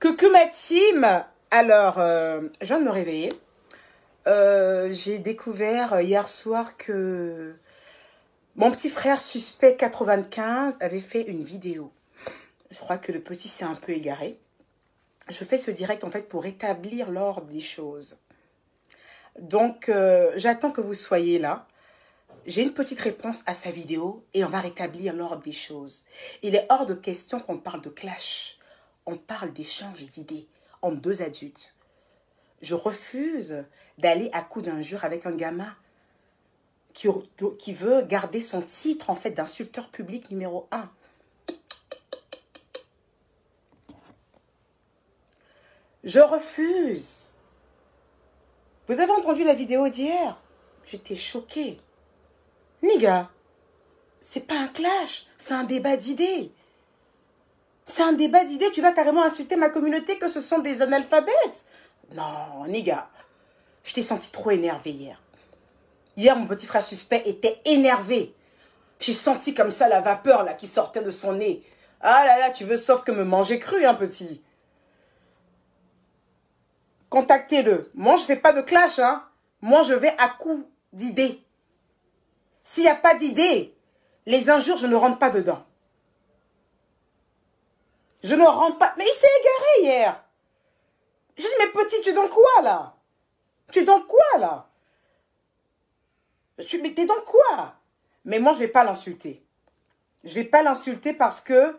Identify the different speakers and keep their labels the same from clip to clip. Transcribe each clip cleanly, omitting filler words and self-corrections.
Speaker 1: Coucou ma team. Alors, je viens de me réveiller. J'ai découvert hier soir que mon petit frère suspect 95 avait fait une vidéo. Je crois que le petit s'est un peu égaré. Je fais ce direct en fait pour rétablir l'ordre des choses. Donc, j'attends que vous soyez là. J'ai une petite réponse à sa vidéo et on va rétablir l'ordre des choses. Il est hors de question qu'on parle de clash. On parle d'échange d'idées entre deux adultes. Je refuse d'aller à coups d'injures avec un gamin qui veut garder son titre en fait d'insulteur public numéro 1. Je refuse. Vous avez entendu la vidéo d'hier? J'étais choquée. Niga, c'est pas un clash, c'est un débat d'idées. C'est un débat d'idées, tu vas carrément insulter ma communauté que ce sont des analphabètes. Non, Niga, je t'ai senti trop énervé hier. Hier, mon petit frère suspect était énervé. J'ai senti comme ça la vapeur là qui sortait de son nez. Ah là là, tu veux sauf que me manger cru, hein, petit. Contactez-le. Moi, je fais pas de clash, hein. Moi, je vais à coups d'idées. S'il n'y a pas d'idées, les injures, je ne rentre pas dedans. Je ne rentre pas. Mais il s'est égaré hier. Je dis, mais petit, tu es dans quoi, là? Tu es dans quoi, là? Mais t'es dans quoi? Mais moi, je ne vais pas l'insulter. Je ne vais pas l'insulter parce que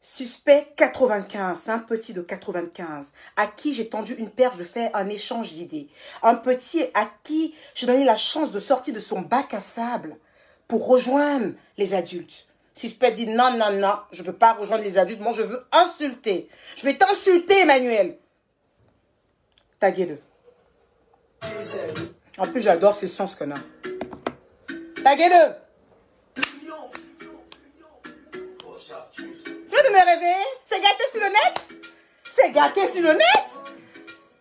Speaker 1: suspect 95, c'est un petit de 95, à qui j'ai tendu une perche de faire un échange d'idées. Un petit à qui j'ai donné la chance de sortir de son bac à sable pour rejoindre les adultes. Suspect dit non, non, non, je ne veux pas rejoindre les adultes, moi je veux insulter. Je vais t'insulter, Emmanuel. Taguez-le. En plus, j'adore ces sons, ce connard. Taguez-le. Tu veux de me réveiller? C'est gâté sur le net? C'est gâté sur le net?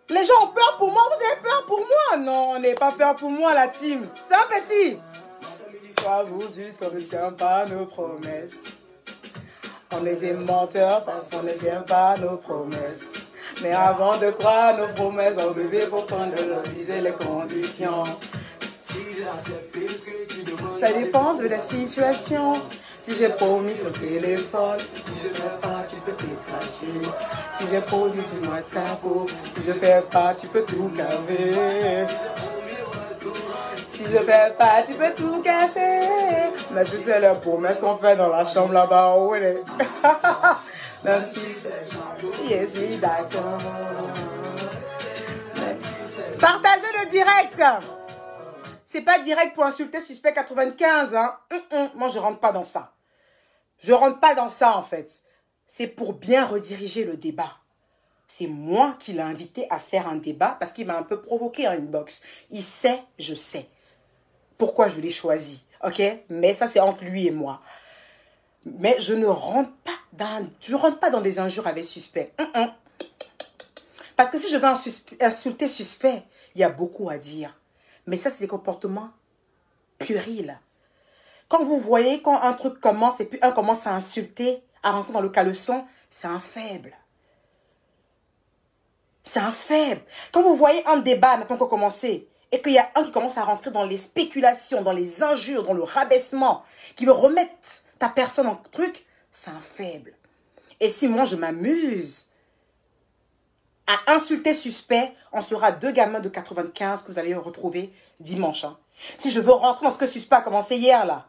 Speaker 1: Les gens ont peur pour moi, vous avez peur pour moi? Non, on n'est pas peur pour moi, la team. C'est un petit. Soit vous dites qu'on ne tient pas nos promesses. On est des menteurs parce qu'on ne tient pas nos promesses. Mais avant de croire nos promesses, on devait comprendre de réviser les conditions. Ça dépend de la situation. Si j'ai promis sur le téléphone, si je fais pas, tu peux t'écracher. Si j'ai produit, dis-moi ta peau. Si je fais pas, tu peux tout laver. Si je fais pas, tu peux tout casser. Mais si c'est la promesse qu'on fait dans la chambre là-bas, où elle est. Même si c'est je suis d'accord. Partagez le direct. C'est pas direct pour insulter suspect 95, hein. Moi, je rentre pas dans ça. Je rentre pas dans ça, en fait. C'est pour bien rediriger le débat. C'est moi qui l'ai invité à faire un débat parce qu'il m'a un peu provoqué en inbox. Il sait, je sais pourquoi je l'ai choisi, ok? Mais ça, c'est entre lui et moi. Mais je ne rentre pas dans des injures avec suspect. Parce que si je veux insulter suspect, il y a beaucoup à dire. Mais ça, c'est des comportements puérils. Quand vous voyez, quand un truc commence et puis un commence à insulter, à rentrer dans le caleçon, c'est un faible. C'est un faible. Quand vous voyez un débat n'a pas encore commencé et qu'il y a un qui commence à rentrer dans les spéculations, dans les injures, dans le rabaissement, qui veut remettre ta personne en truc, c'est un faible. Et si moi je m'amuse à insulter suspect, on sera deux gamins de 95 que vous allez retrouver dimanche. Hein. Si je veux rentrer dans ce que suspect a commencé hier là,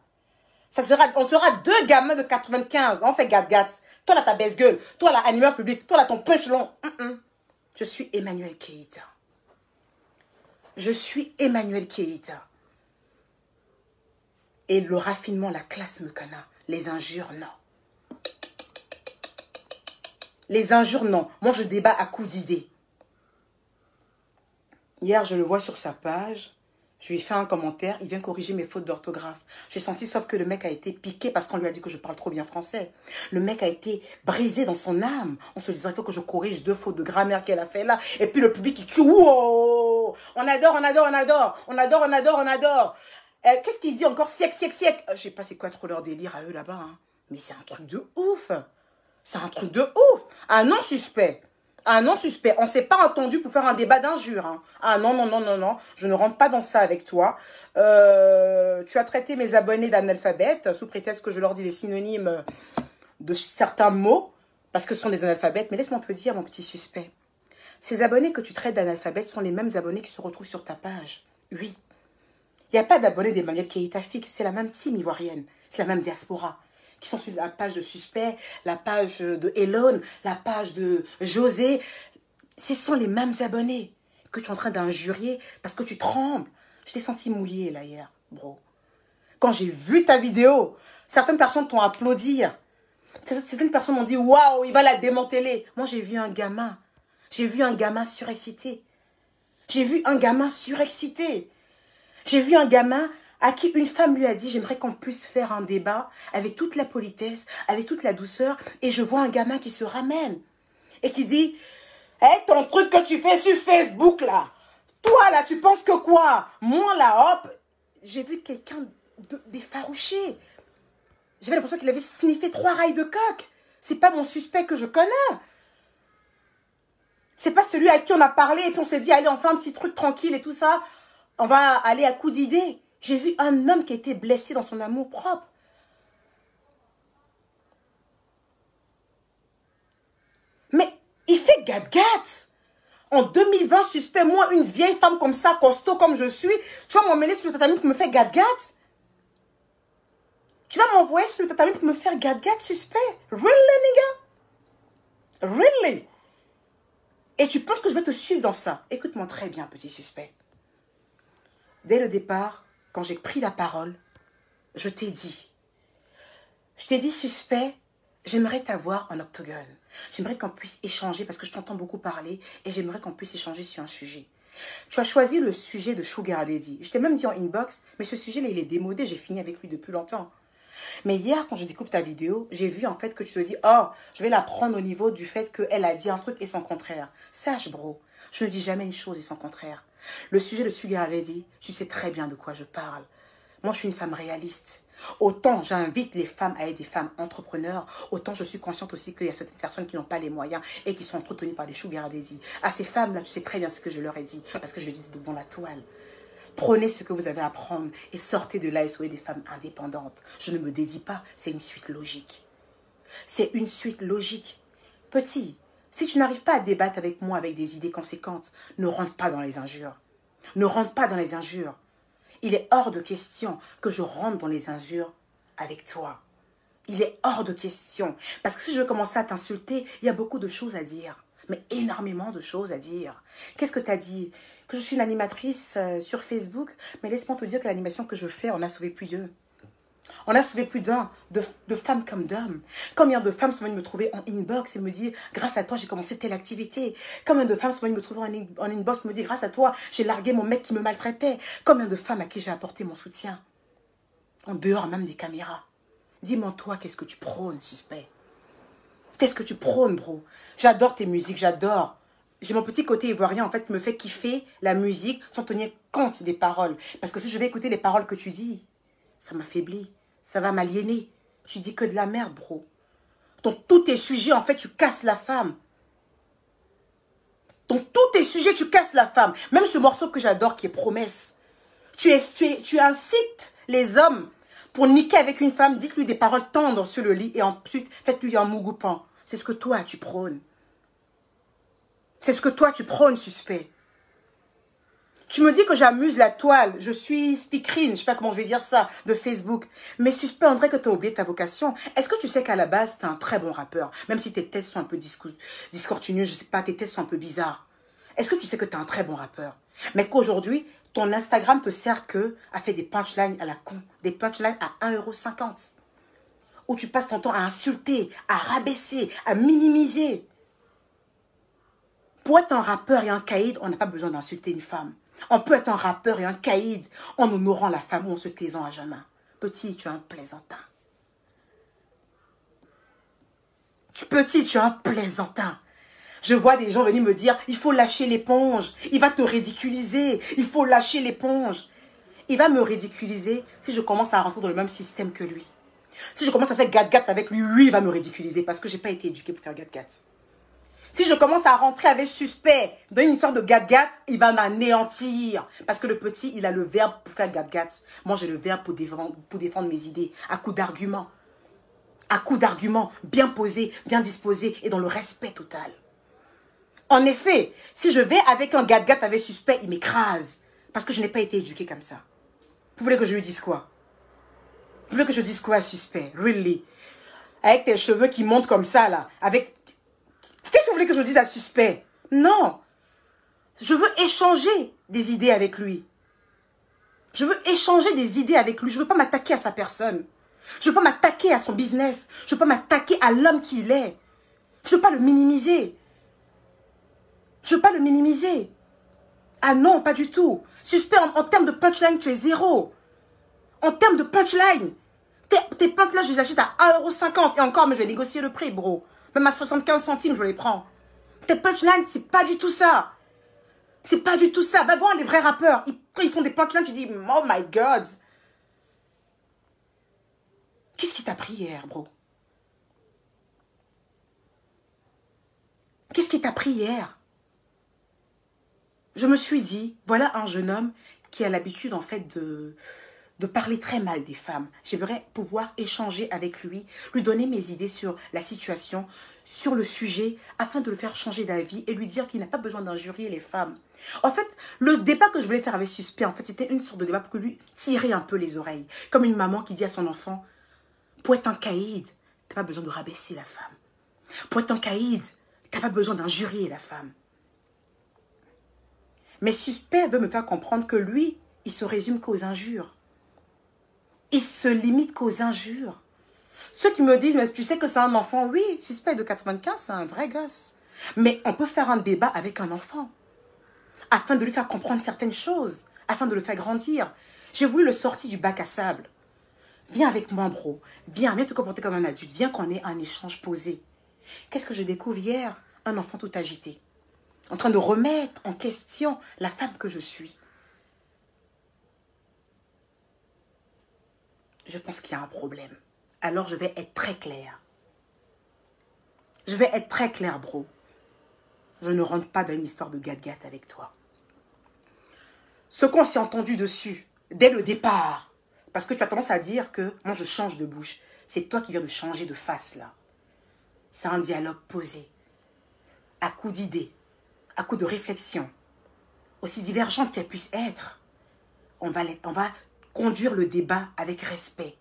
Speaker 1: on sera deux gamins de 95. On fait gâte-gâte. Toi là ta baisse-gueule, toi là animeur public, toi là ton punch long. Je suis Emmanuel Keïta. Je suis Emmanuel Keïta. Et le raffinement, la classe me connaît. Les injures, non. Les injures, non. Moi, je débat à coups d'idées. Hier, je le vois sur sa page. Je lui ai fait un commentaire. Il vient corriger mes fautes d'orthographe. J'ai senti, sauf que le mec a été piqué parce qu'on lui a dit que je parle trop bien français. Le mec a été brisé dans son âme en se disant, il faut que je corrige 2 fautes de grammaire qu'elle a fait là. Et puis le public, il crie, wow! On adore, on adore, on adore. On adore, on adore, on adore. Qu'est-ce qu'il dit encore? Siècle, siècle, siècle. Je sais pas c'est quoi trop leur délire à eux là-bas. Hein. Mais c'est un truc de ouf. C'est un truc de ouf. Un non suspect. Ah non, suspect. On ne s'est pas entendu pour faire un débat d'injures. Hein. Ah non, non, non, non, non. Je ne rentre pas dans ça avec toi. Tu as traité mes abonnés d'analphabètes sous prétexte que je leur dis les synonymes de certains mots parce que ce sont des analphabètes. Mais laisse-moi te dire, mon petit suspect. Ces abonnés que tu traites d'analphabètes sont les mêmes abonnés qui se retrouvent sur ta page. Oui. Il n'y a pas d'abonnés d'Emmanuel Keita Fix. C'est la même team ivoirienne. C'est la même diaspora. Qui sont sur la page de Suspect, la page de Elon, la page de José. Ce sont les mêmes abonnés que tu es en train d'injurier parce que tu trembles. Je t'ai senti mouillé là hier, bro. Quand j'ai vu ta vidéo, certaines personnes t'ont applaudi. Certaines personnes m'ont dit, waouh, il va la démanteler. Moi, j'ai vu un gamin. J'ai vu un gamin surexcité. J'ai vu un gamin surexcité. J'ai vu un gamin à qui une femme lui a dit, j'aimerais qu'on puisse faire un débat avec toute la politesse, avec toute la douceur. Et je vois un gamin qui se ramène et qui dit, hey, ton truc que tu fais sur Facebook là, toi là, tu penses que quoi? Moi là, hop, j'ai vu quelqu'un d'effarouché. J'avais l'impression qu'il avait sniffé 3 rails de coq. C'est pas mon suspect que je connais. C'est pas celui à qui on a parlé et puis on s'est dit, allez, on fait un petit truc tranquille et tout ça. On va aller à coup d'idée. J'ai vu un homme qui a été blessé dans son amour propre. Mais il fait gâte-gâte. En 2020, suspect, moi, une vieille femme comme ça, costaud comme je suis, tu vas m'emmener sur le tatami pour me faire gâte-gâte? Tu vas m'envoyer sur le tatami pour me faire gâte-gâte, suspect? Really, nigga? Really? Et tu penses que je vais te suivre dans ça? Écoute-moi très bien, petit suspect. Dès le départ, quand j'ai pris la parole, je t'ai dit, suspect, j'aimerais t'avoir en octogone. J'aimerais qu'on puisse échanger parce que je t'entends beaucoup parler et j'aimerais qu'on puisse échanger sur un sujet. Tu as choisi le sujet de Sugar Lady. Je t'ai même dit en inbox, mais ce sujet-là, il est démodé, j'ai fini avec lui depuis longtemps. Mais hier, quand je découvre ta vidéo, j'ai vu en fait que tu te dis, oh, je vais la prendre au niveau du fait qu'elle a dit un truc et son contraire. Sache, bro, je ne dis jamais une chose et son contraire. Le sujet de Sugar Lady, tu sais très bien de quoi je parle. Moi, je suis une femme réaliste. Autant j'invite les femmes à être des femmes entrepreneurs, autant je suis consciente aussi qu'il y a certaines personnes qui n'ont pas les moyens et qui sont entretenues par des Sugar Lady. À ces femmes-là, tu sais très bien ce que je leur ai dit, parce que je le dis devant la toile. Prenez ce que vous avez à prendre et sortez de là et soyez des femmes indépendantes. Je ne me dédie pas, c'est une suite logique. C'est une suite logique. Petit, si tu n'arrives pas à débattre avec moi avec des idées conséquentes, ne rentre pas dans les injures. Ne rentre pas dans les injures. Il est hors de question que je rentre dans les injures avec toi. Il est hors de question. Parce que si je veux commencer à t'insulter, il y a beaucoup de choses à dire. Mais énormément de choses à dire. Qu'est-ce que tu as dit? Que je suis une animatrice sur Facebook? Mais laisse-moi te dire que l'animation que je fais, on a sauvé plus d'eux. On a sauvé plus d'un, de femmes comme d'hommes. Combien de femmes sont venues me trouver en inbox et me dire, grâce à toi, j'ai commencé telle activité. Combien de femmes sont venues me trouver en inbox et me dire, grâce à toi, j'ai largué mon mec qui me maltraitait. Combien de femmes à qui j'ai apporté mon soutien? En dehors même des caméras. Dis-moi toi, qu'est-ce que tu prônes, suspect? Qu'est-ce que tu prônes, bro? J'adore tes musiques, j'adore. J'ai mon petit côté ivoirien, en fait, qui me fait kiffer la musique sans tenir compte des paroles. Parce que si je vais écouter les paroles que tu dis, ça m'affaiblit, ça va m'aliéner. Tu dis que de la merde, bro. Donc, tous tes sujets, en fait, tu casses la femme. Donc, tous tes sujets, tu casses la femme. Même ce morceau que j'adore, qui est Promesse. Tu incites les hommes pour niquer avec une femme. Dites-lui des paroles tendres sur le lit et ensuite, faites-lui un mougoupant. C'est ce que toi, tu prônes. C'est ce que toi, tu prônes, suspect. Tu me dis que j'amuse la toile. Je suis speakerine, je ne sais pas comment je vais dire ça, de Facebook. Mais suspect, on dirait que tu as oublié ta vocation. Est-ce que tu sais qu'à la base, tu es un très bon rappeur? Même si tes tests sont un peu discontinueux, je ne sais pas, tes tests sont un peu bizarres. Est-ce que tu sais que tu es un très bon rappeur? Mais qu'aujourd'hui, ton Instagram te sert que à faire des punchlines à la con. Des punchlines à 1,50 €. Où tu passes ton temps à insulter, à rabaisser, à minimiser. Pour être un rappeur et un caïd, on n'a pas besoin d'insulter une femme. On peut être un rappeur et un caïd en honorant la femme ou en se taisant à jamais. Petit, tu es un plaisantin. Petit, tu es un plaisantin. Je vois des gens venir me dire, il faut lâcher l'éponge. Il va te ridiculiser. Il faut lâcher l'éponge. Il va me ridiculiser si je commence à rentrer dans le même système que lui. Si je commence à faire gat-gat avec lui, lui, il va me ridiculiser parce que je n'ai pas été éduquée pour faire gat-gat. Si je commence à rentrer avec suspect dans une histoire de gat-gat, il va m'anéantir. Parce que le petit, il a le verbe pour faire gat-gat. Moi, j'ai le verbe pour défendre mes idées, à coup d'arguments. À coup d'arguments, bien posés, bien disposés et dans le respect total. En effet, si je vais avec un gat-gat avec suspect, il m'écrase. Parce que je n'ai pas été éduquée comme ça. Vous voulez que je lui dise quoi? Vous voulez que je dise quoi à suspect? Really? Avec tes cheveux qui montent comme ça, là. Avec... Qu'est-ce que vous voulez que je dise à suspect? Non. Je veux échanger des idées avec lui. Je veux échanger des idées avec lui. Je ne veux pas m'attaquer à sa personne. Je ne veux pas m'attaquer à son business. Je ne veux pas m'attaquer à l'homme qu'il est. Je ne veux pas le minimiser. Je ne veux pas le minimiser. Ah non, pas du tout. Suspect, en termes de punchline, tu es zéro. En termes de punchline, tes punchlines, je les achète à 1,50 €. Et encore, mais je vais négocier le prix, bro. Même à 75 centimes, je les prends. Tes punchlines, c'est pas du tout ça. C'est pas du tout ça. Va voir les vrais rappeurs. Quand ils font des punchlines, tu dis, oh my God. Qu'est-ce qui t'a pris hier, bro? Qu'est-ce qui t'a pris hier? Je me suis dit, voilà un jeune homme qui a l'habitude, en fait, de parler très mal des femmes. J'aimerais pouvoir échanger avec lui, lui donner mes idées sur la situation, sur le sujet, afin de le faire changer d'avis et lui dire qu'il n'a pas besoin d'injurier les femmes. En fait, le débat que je voulais faire avec Suspect, en fait, c'était une sorte de débat pour lui tirer un peu les oreilles. Comme une maman qui dit à son enfant, pour être un caïd, t'as pas besoin de rabaisser la femme. Pour être un caïd, t'as pas besoin d'injurier la femme. Mais Suspect veut me faire comprendre que lui, il se résume qu'aux injures. Il se limite qu'aux injures. Ceux qui me disent, mais tu sais que c'est un enfant, oui, Suspect de 95, c'est un vrai gosse. Mais on peut faire un débat avec un enfant, afin de lui faire comprendre certaines choses, afin de le faire grandir. J'ai voulu le sortir du bac à sable. Viens avec moi, bro. Viens te comporter comme un adulte. Viens qu'on ait un échange posé. Qu'est-ce que je découvre hier? Un enfant tout agité, en train de remettre en question la femme que je suis. Je pense qu'il y a un problème. Alors je vais être très claire. Je vais être très claire, bro. Je ne rentre pas dans une histoire de gat-gat avec toi. Ce qu'on s'est entendu dessus, dès le départ, parce que tu as tendance à dire que moi je change de bouche. C'est toi qui viens de changer de face, là. C'est un dialogue posé, à coup d'idées, à coup de réflexion, aussi divergente qu'elle puisse être. On va conduire le débat avec respect.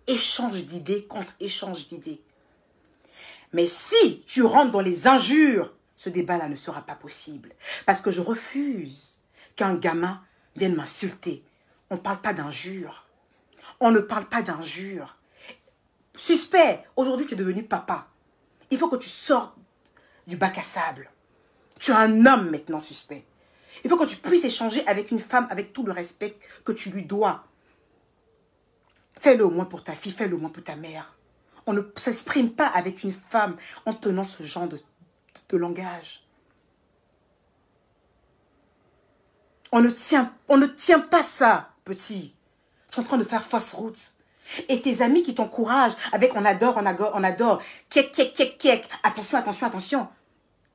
Speaker 1: Échange d'idées contre échange d'idées. Mais si tu rentres dans les injures, ce débat-là ne sera pas possible. Parce que je refuse qu'un gamin vienne m'insulter. On ne parle pas d'injures. On ne parle pas d'injures. Suspect, aujourd'hui tu es devenu papa. Il faut que tu sortes du bac à sable. Tu es un homme maintenant, Suspect. Il faut que tu puisses échanger avec une femme avec tout le respect que tu lui dois. Fais-le au moins pour ta fille, fais-le au moins pour ta mère. On ne s'exprime pas avec une femme en tenant ce genre de langage. On ne tient pas ça, petit. Tu es en train de faire fausse route. Et tes amis qui t'encouragent avec on adore, kek, kek, kek, kek, attention, attention, attention.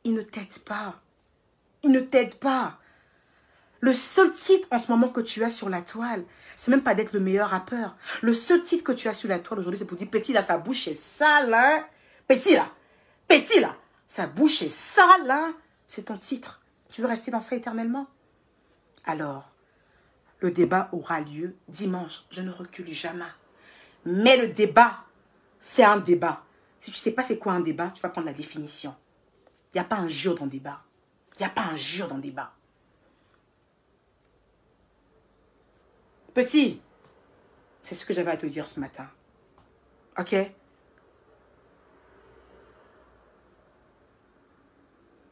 Speaker 1: Ils ne t'aident pas. Ils ne t'aident pas. Le seul titre en ce moment que tu as sur la toile, c'est même pas d'être le meilleur rappeur. Le seul titre que tu as sur la toile aujourd'hui, c'est pour dire, petit là, sa bouche est sale, hein? Petit là, sa bouche est sale, hein? C'est ton titre. Tu veux rester dans ça éternellement? Alors, le débat aura lieu dimanche. Je ne recule jamais. Mais le débat, c'est un débat. Si tu ne sais pas c'est quoi un débat, tu vas prendre la définition. Il n'y a pas injure dans le débat. Il n'y a pas injure dans le débat. Petit, c'est ce que j'avais à te dire ce matin. Ok?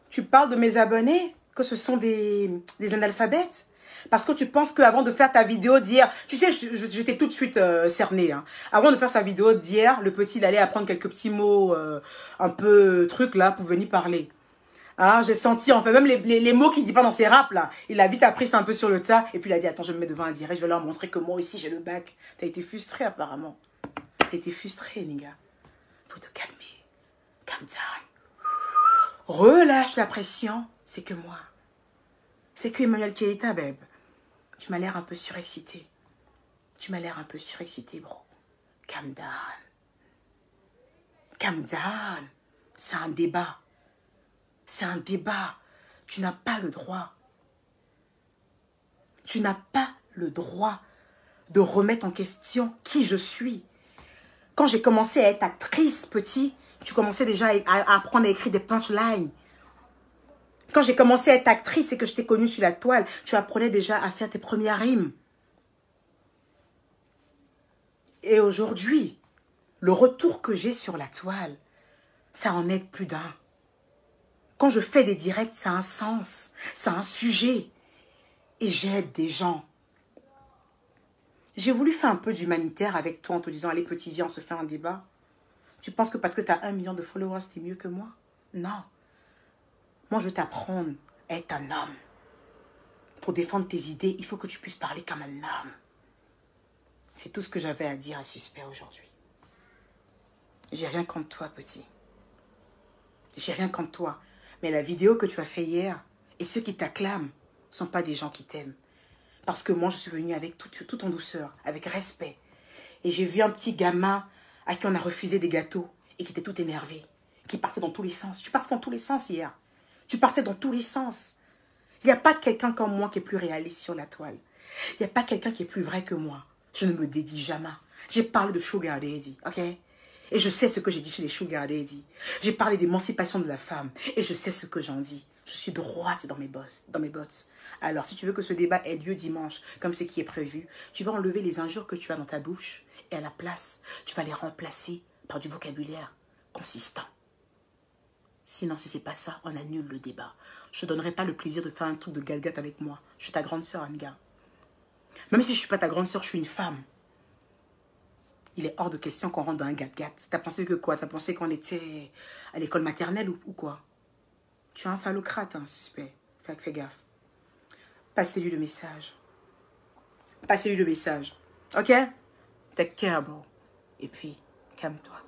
Speaker 1: Tu parles de mes abonnés, que ce sont des analphabètes? Parce que tu penses qu'avant de faire ta vidéo d'hier, tu sais, je t'ai tout de suite cerné. Hein. Avant de faire sa vidéo d'hier, le petit, il allait apprendre quelques petits mots, un peu trucs là, pour venir parler. Ah, j'ai senti, en fait, même les mots qu'il dit pas dans ses raps, là. Il a vite appris ça un peu sur le tas. Et puis il a dit, attends, je me mets devant un direct, je vais leur montrer que moi aussi, j'ai le bac. T'as été frustré, apparemment. T'as été frustré, les gars. Faut te calmer. Calm down. Relâche la pression. C'est que moi. C'est que Emmanuel Keita, babe. Tu m'as l'air un peu surexcité. Tu m'as l'air un peu surexcité, bro. Calm down. Calm down. C'est un débat. C'est un débat. Tu n'as pas le droit. Tu n'as pas le droit de remettre en question qui je suis. Quand j'ai commencé à être actrice, petit, tu commençais déjà à apprendre à écrire des punchlines. Quand j'ai commencé à être actrice et que je t'ai connue sur la toile, tu apprenais déjà à faire tes premières rimes. Et aujourd'hui, le retour que j'ai sur la toile, ça en aide plus d'un. Quand je fais des directs, ça a un sens, ça a un sujet. Et j'aide des gens. J'ai voulu faire un peu d'humanitaire avec toi en te disant, allez petit, viens, on se fait un débat. Tu penses que parce que tu as 1 million de followers, t'es mieux que moi? Non. Moi, je veux t'apprendre à être un homme. Pour défendre tes idées, il faut que tu puisses parler comme un homme. C'est tout ce que j'avais à dire à Suspect aujourd'hui. J'ai rien contre toi, petit. J'ai rien contre toi. Mais la vidéo que tu as fait hier, et ceux qui t'acclament, ne sont pas des gens qui t'aiment. Parce que moi, je suis venue avec tout en douceur, avec respect. Et j'ai vu un petit gamin à qui on a refusé des gâteaux et qui était tout énervé, qui partait dans tous les sens. Tu partais dans tous les sens hier. Tu partais dans tous les sens. Il n'y a pas quelqu'un comme moi qui est plus réaliste sur la toile. Il n'y a pas quelqu'un qui est plus vrai que moi. Je ne me dédie jamais. J'ai parlé de Sugar Daddy, ok? Et je sais ce que j'ai dit sur les Sugar Daddy. J'ai parlé d'émancipation de la femme. Et je sais ce que j'en dis. Je suis droite dans mes bottes. Alors, si tu veux que ce débat ait lieu dimanche, comme ce qui est prévu, tu vas enlever les injures que tu as dans ta bouche. Et à la place, tu vas les remplacer par du vocabulaire consistant. Sinon, si c'est pas ça, on annule le débat. Je ne te donnerai pas le plaisir de faire un truc de galgat avec moi. Je suis ta grande sœur, amiga. Même si je ne suis pas ta grande sœur, je suis une femme. Il est hors de question qu'on rentre dans un gat-gat. T'as pensé que quoi? T'as pensé qu'on était à l'école maternelle ou quoi? Tu es un phallocrate, hein, Suspect. Fais gaffe. Passez-lui le message. Passez-lui le message. Ok? Take care, bro. Et puis, calme-toi.